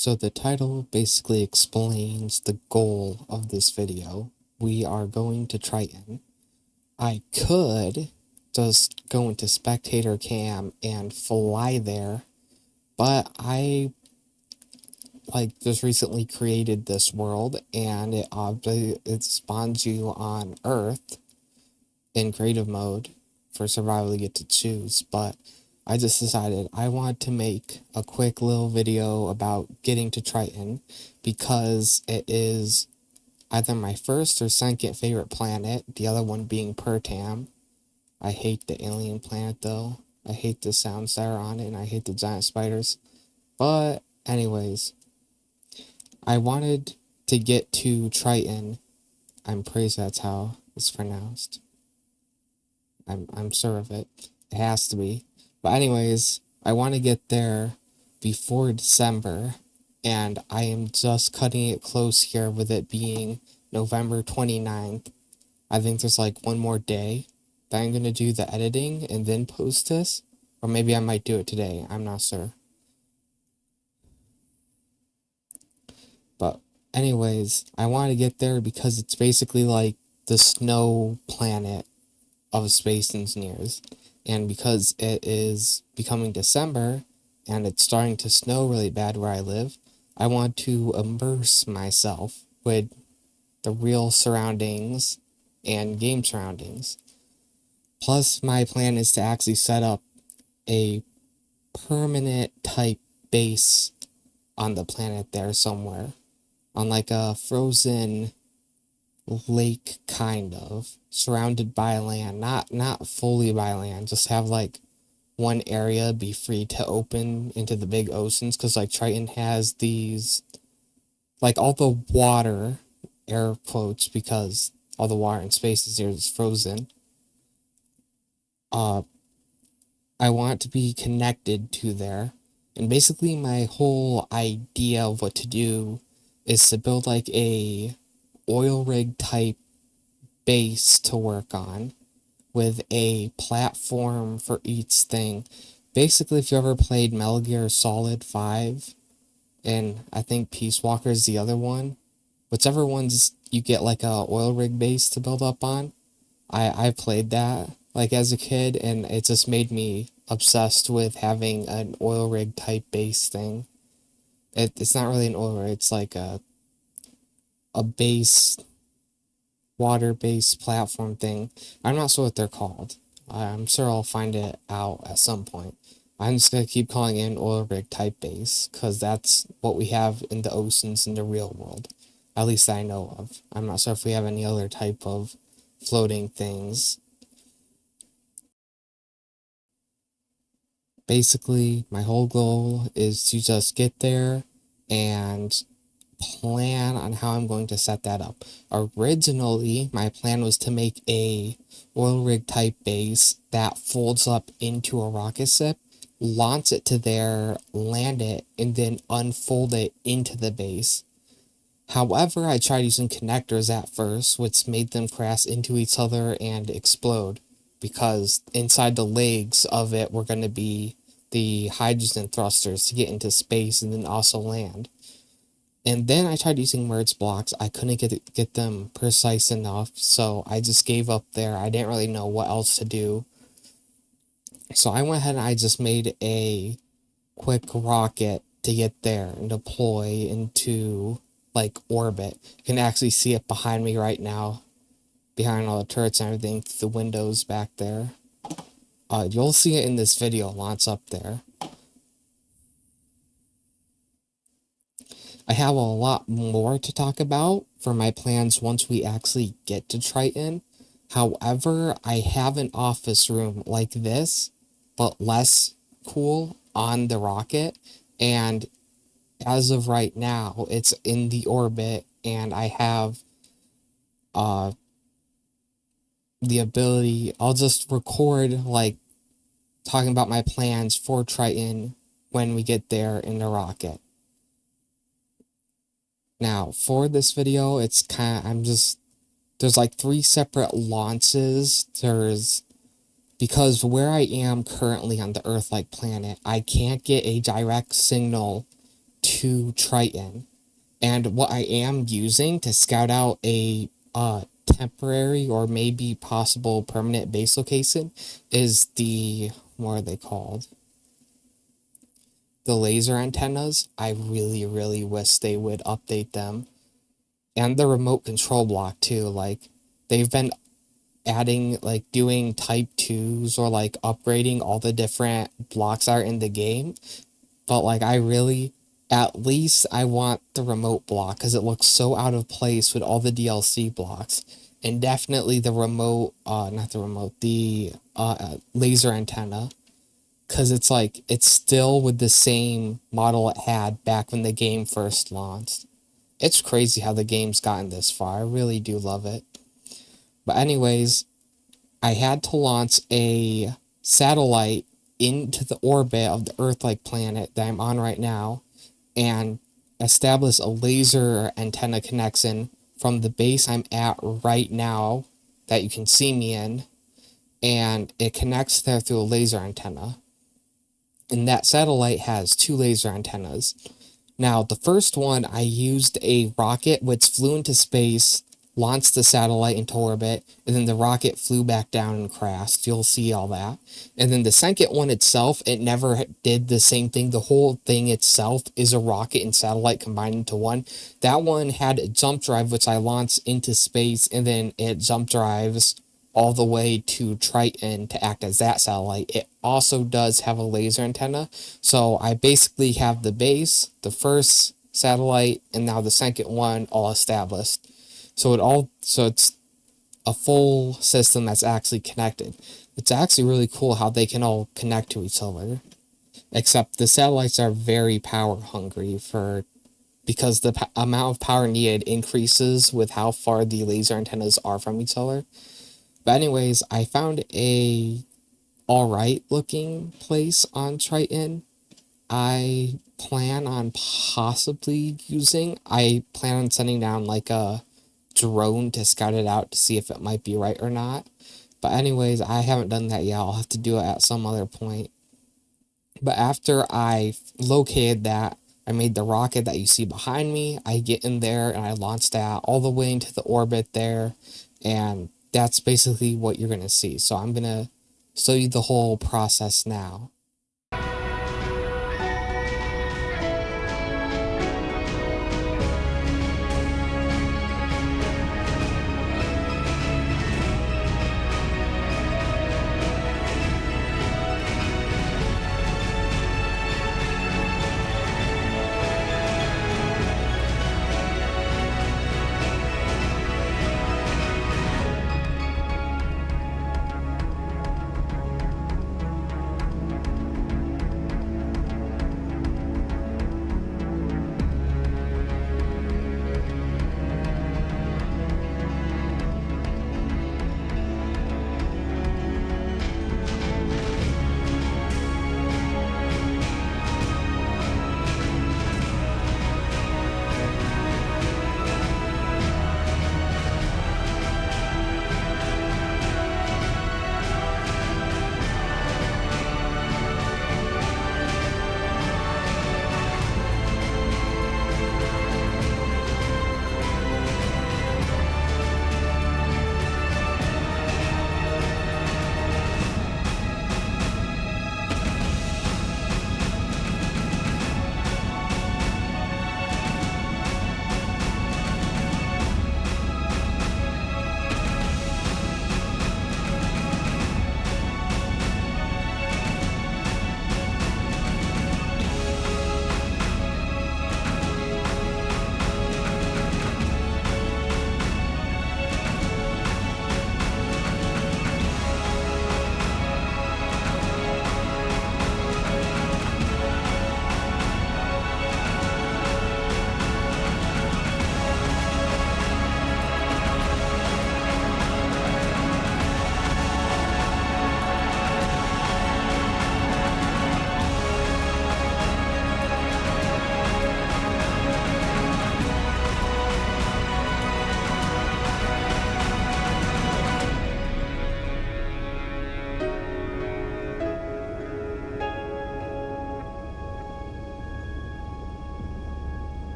So the title basically explains the goal of this video. We are going to Triton. I could just go into spectator cam and fly there, but I just recently created this world and it spawns you on Earth in creative mode. For survival you get to choose, but I just decided I want to make a quick little video about getting to Triton because it is either my first or second favorite planet, the other one being Pertam. I hate the alien planet though. I hate the sounds that are on it and I hate the giant spiders. But anyways, I wanted to get to Triton. I'm pretty sure that's how it's pronounced. I'm sure of it. It has to be. But anyways, I want to get there before December, and I am just cutting it close here with it being November 29th. I think there's like one more day that I'm going to do the editing and then post this. Or maybe I might do it today. I'm not sure. But anyways, I want to get there because it's basically like the snow planet of space engineers. And because it is becoming December and it's starting to snow really bad where I live, I want to immerse myself with the real surroundings and game surroundings. Plus, my plan is to actually set up a permanent type base on the planet there somewhere, on like a frozen lake, kind of surrounded by land, not fully by land, just have like one area be free to open into the big oceans, because like Triton has these, like, all the water, air quotes, because all the water in space is here is frozen. I want to be connected to there, and basically my whole idea of what to do is to build like a oil rig type base to work on with a platform for each thing. Basically, if you ever played Metal Gear Solid 5, and I think Peace Walker is the other one, whichever ones you get like a oil rig base to build up on, I played that like as a kid, and it just made me obsessed with having an oil rig type base thing. It's not really an oil rig, it's like a base, water-based platform thing. I'm not sure what they're called. I'm sure I'll find it out at some point. I'm just going to keep calling it an oil rig type base, because that's what we have in the oceans in the real world. At least I know of. I'm not sure if we have any other type of floating things. Basically, my whole goal is to just get there and plan on how I'm going to set that up. Originally, my plan was to make a oil rig type base that folds up into a rocket ship, launch it to there, land it, and then unfold it into the base. However, I tried using connectors at first, which made them crash into each other and explode, because inside the legs of it were going to be the hydrogen thrusters to get into space and then also land. And then I tried using merge blocks. I couldn't get them precise enough, so I just gave up there. I didn't really know what else to do. So I went ahead and I just made a quick rocket to get there and deploy into like orbit. You can actually see it behind me right now, behind all the turrets and everything, through the windows back there. You'll see it in this video launch up there. I have a lot more to talk about for my plans once we actually get to Triton. However, I have an office room like this, but less cool, on the rocket, and as of right now, it's in the orbit, and I have the ability, I'll just record like talking about my plans for Triton when we get there in the rocket. Now, for this video, it's there's like 3 separate launches. Because where I am currently on the Earth-like planet, I can't get a direct signal to Triton. And what I am using to scout out a temporary or maybe possible permanent base location is the, what are they called? The laser antennas. I really, really wish they would update them. And the remote control block too. Like, they've been adding, like, doing type 2s or like upgrading all the different blocks that are in the game. But like, at least I want the remote block because it looks so out of place with all the DLC blocks. And definitely the remote, not the remote, the laser antenna. Because it's like, it's still with the same model it had back when the game first launched. It's crazy how the game's gotten this far. I really do love it. But anyways, I had to launch a satellite into the orbit of the Earth-like planet that I'm on right now and establish a laser antenna connection from the base I'm at right now that you can see me in, and it connects there through a laser antenna. And that satellite has 2 laser antennas. Now, the first one, I used a rocket which flew into space, launched the satellite into orbit, and then the rocket flew back down and crashed. You'll see all that. And then the second one itself, it never did the same thing. The whole thing itself is a rocket and satellite combined into one. That one had a jump drive, which I launched into space, and then it jump drives all the way to Triton to act as that satellite. It also does have a laser antenna. So I basically have the base, the first satellite, and now the second one all established. So it's a full system that's actually connected. It's actually really cool how they can all connect to each other. Except the satellites are very power hungry because the amount of power needed increases with how far the laser antennas are from each other. But anyways, I found a alright looking place on Triton. I plan on sending down like a drone to scout it out to see if it might be right or not. But anyways, I haven't done that yet. I'll have to do it at some other point. But after I located that, I made the rocket that you see behind me. I get in there and I launch that all the way into the orbit there. And that's basically what you're going to see. So I'm going to show you the whole process now.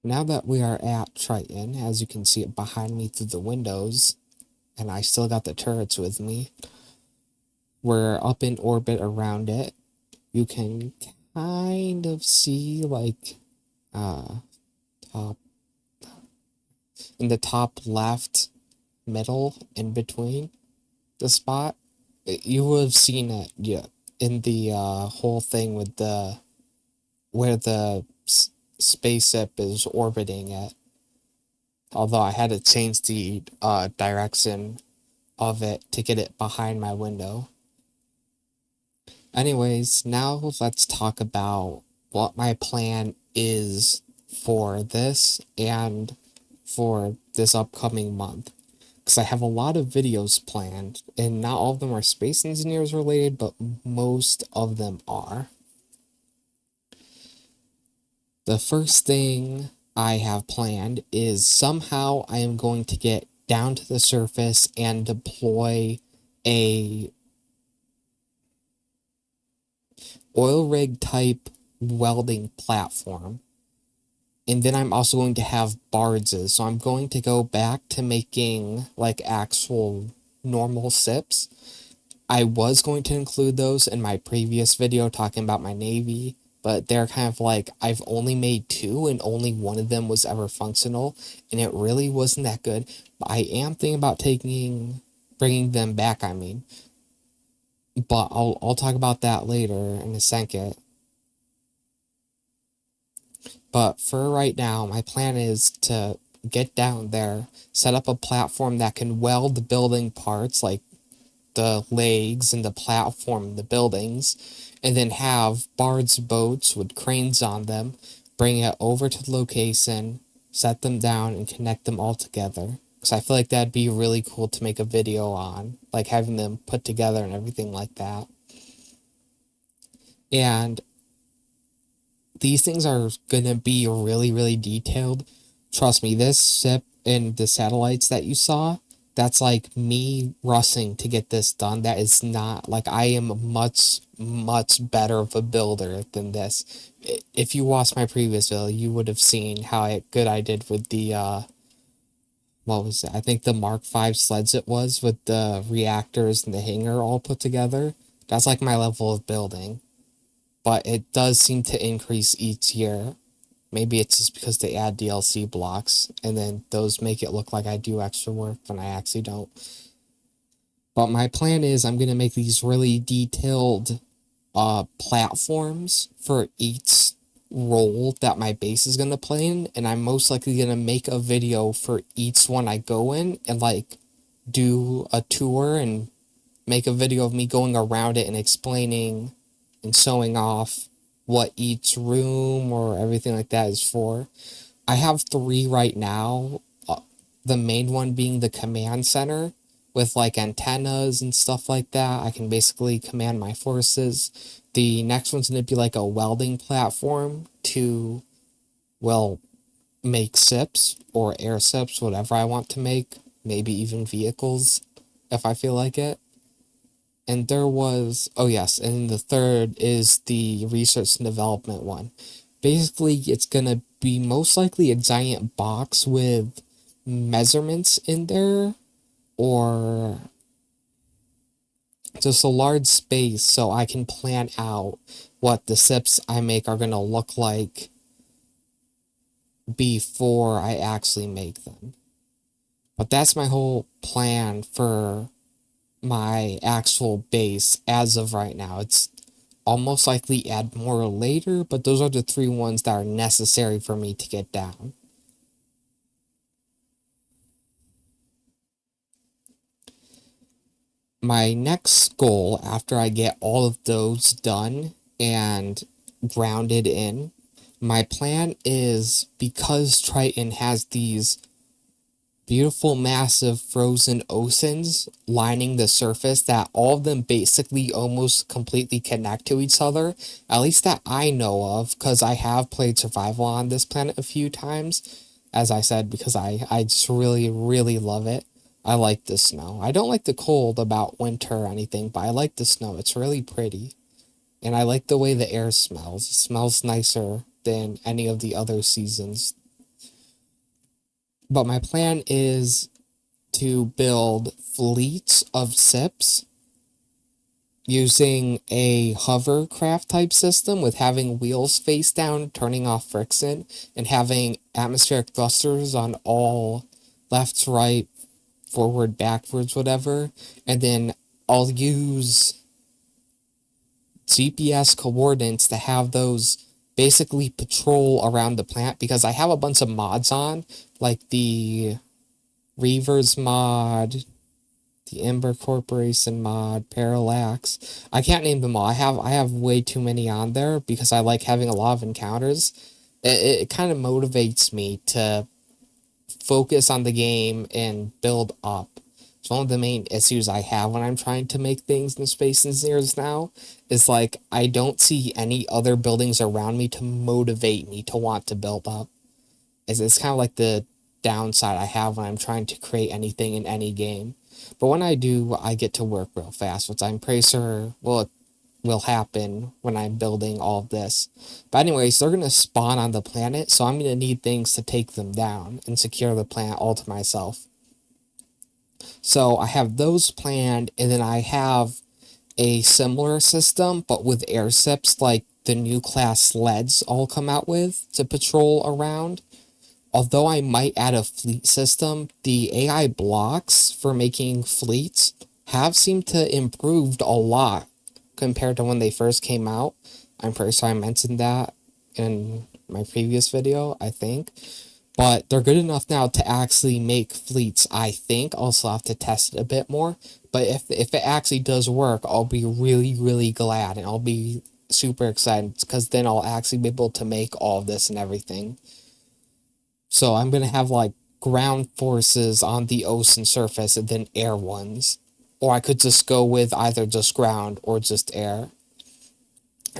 Now that we are at Triton, as you can see it behind me through the windows, and I still got the turrets with me, we're up in orbit around it. You can kind of see, like, top, in the top left, middle, in between the spot. You would have seen it, yeah, in the whole thing with the where the spaceship is orbiting at. Although I had to change the direction of it to get it behind my window. Anyways, now let's talk about what my plan is for this and for this upcoming month. Because I have a lot of videos planned, and not all of them are Space Engineers related, but most of them are. The first thing I have planned is somehow I am going to get down to the surface and deploy a oil rig type welding platform. And then I'm also going to have barges. So I'm going to go back to making like actual normal sips. I was going to include those in my previous video talking about my Navy, but they're kind of like, I've only made 2 and only one of them was ever functional, and it really wasn't that good. But I am thinking about bringing them back, I mean. But I'll talk about that later in a second. But for right now, my plan is to get down there, set up a platform that can weld the building parts, like the legs and the platform, the buildings, and then have barge boats with cranes on them, bring it over to the location, set them down, and connect them all together. Because I feel like that'd be really cool to make a video on, like having them put together and everything like that. And these things are gonna be really, really detailed. Trust me, this ship and the satellites that you saw, that's like me rushing to get this done. That is not, like, I am much, much better of a builder than this. If you watched my previous video, you would have seen how good I did with the, what was it? I think the Mark V sleds it was, with the reactors and the hangar all put together. That's like my level of building. But it does seem to increase each year. Maybe it's just because they add DLC blocks, and then those make it look like I do extra work when I actually don't. But my plan is I'm going to make these really detailed platforms for each role that my base is going to play in, and I'm most likely going to make a video for each one I go in, and like do a tour and make a video of me going around it and explaining and showing off what each room or everything like that is for. I have 3 right now, the main one being the command center with like antennas and stuff like that. I can basically command my forces. The next one's going to be like a welding platform to, well, make ships or airships, whatever I want to make, maybe even vehicles if I feel like it. And there was, oh yes, and the third is the research and development one. Basically, it's gonna be most likely a giant box with measurements in there, or just a large space so I can plan out what the sips I make are gonna look like before I actually make them. But that's my whole plan for my actual base as of right now. It's almost likely add more later, but those are the 3 ones that are necessary for me to get down. My next goal, after I get all of those done and grounded in, my plan is, because Triton has these beautiful, massive frozen oceans lining the surface that all of them basically almost completely connect to each other, at least that I know of, because I have played survival on this planet a few times, as I said, because I just really, really love it. I like the snow. I don't like the cold about winter or anything, but I like the snow. It's really pretty. And I like the way the air smells. It smells nicer than any of the other seasons. But my plan is to build fleets of SIPs using a hovercraft type system with having wheels face down, turning off friction, and having atmospheric thrusters on all left, right, forward, backwards, whatever. And then I'll use GPS coordinates to have those basically patrol around the plant, because I have a bunch of mods on, like the Reavers mod, the Ember Corporation mod, Parallax. I can't name them all. I have way too many on there because I like having a lot of encounters. It kind of motivates me to focus on the game and build up. It's one of the main issues I have when I'm trying to make things in Space Engineers now, is like I don't see any other buildings around me to motivate me to want to build up. It's kind of like the downside I have when I'm trying to create anything in any game. But when I do, I get to work real fast, which I'm pretty sure will happen when I'm building all of this. But anyways, they're going to spawn on the planet, so I'm going to need things to take them down and secure the planet all to myself. So I have those planned, and then I have a similar system, but with airships like the new class sleds all come out with to patrol around. Although I might add a fleet system, the AI blocks for making fleets have seemed to improved a lot compared to when they first came out. I'm pretty sure I mentioned that in my previous video, I think. But they're good enough now to actually make fleets, I think. Also have to test it a bit more. But if it actually does work, I'll be really, really glad, and I'll be super excited, because then I'll actually be able to make all of this and everything. So I'm going to have like ground forces on the ocean surface and then air ones. Or I could just go with either just ground or just air.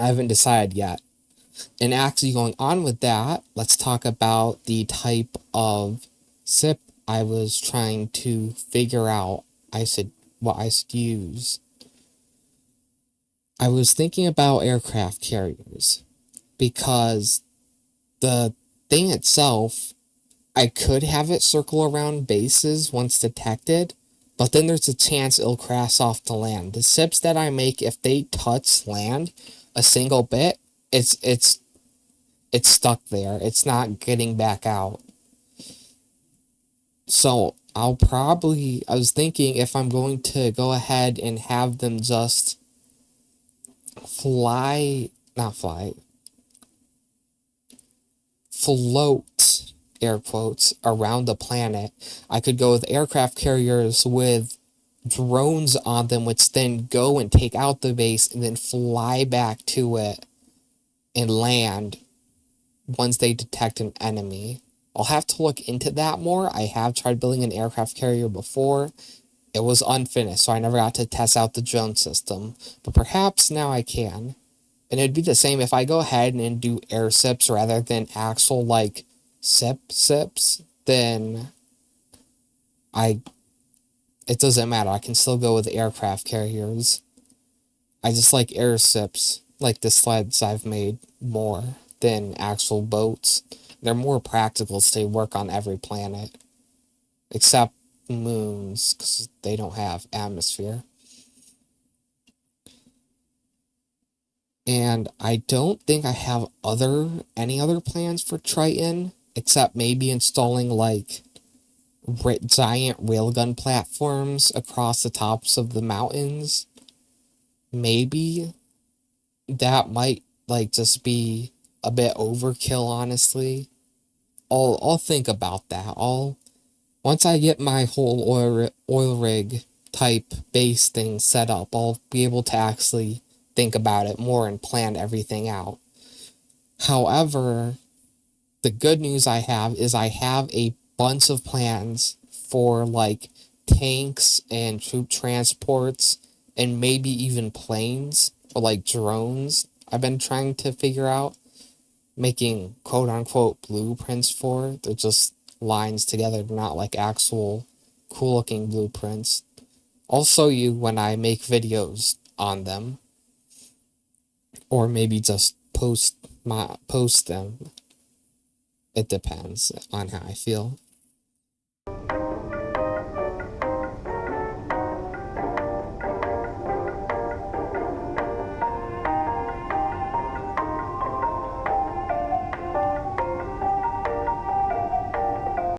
I haven't decided yet. And actually going on with that, let's talk about the type of SIP I was trying to figure out what I should use. I was thinking about aircraft carriers, because the thing itself, I could have it circle around bases once detected, but then there's a chance it'll crash off to land. The SIPs that I make, if they touch land a single bit, it's stuck there. It's not getting back out. So I was thinking if I'm going to go ahead and have them just float, air quotes, around the planet. I could go with aircraft carriers with drones on them, which then go and take out the base and then fly back to it and land once they detect an enemy. I'll have to look into that more. I have tried building an aircraft carrier before. It was unfinished, so I never got to test out the drone system. But perhaps now I can. And it'd be the same if I go ahead and do airships rather than actual, like, SIPs, then it doesn't matter. I can still go with aircraft carriers. I just like airships, like the sleds I've made, more than actual boats. They're more practical, so they work on every planet. Except moons, because they don't have atmosphere. And I don't think I have any other plans for Triton, except maybe installing like giant railgun platforms across the tops of the mountains. Maybe that might like just be a bit overkill, honestly. I'll think about that. Once I get my whole oil rig type base thing set up, I'll be able to actually think about it more and plan everything out. However, the good news I have is I have a bunch of plans for like tanks and troop transports and maybe even planes or like drones I've been trying to figure out, making quote unquote blueprints for. They're just lines together, not like actual cool looking blueprints. I'll show you when I make videos on them, or maybe just post them. It depends on how I feel.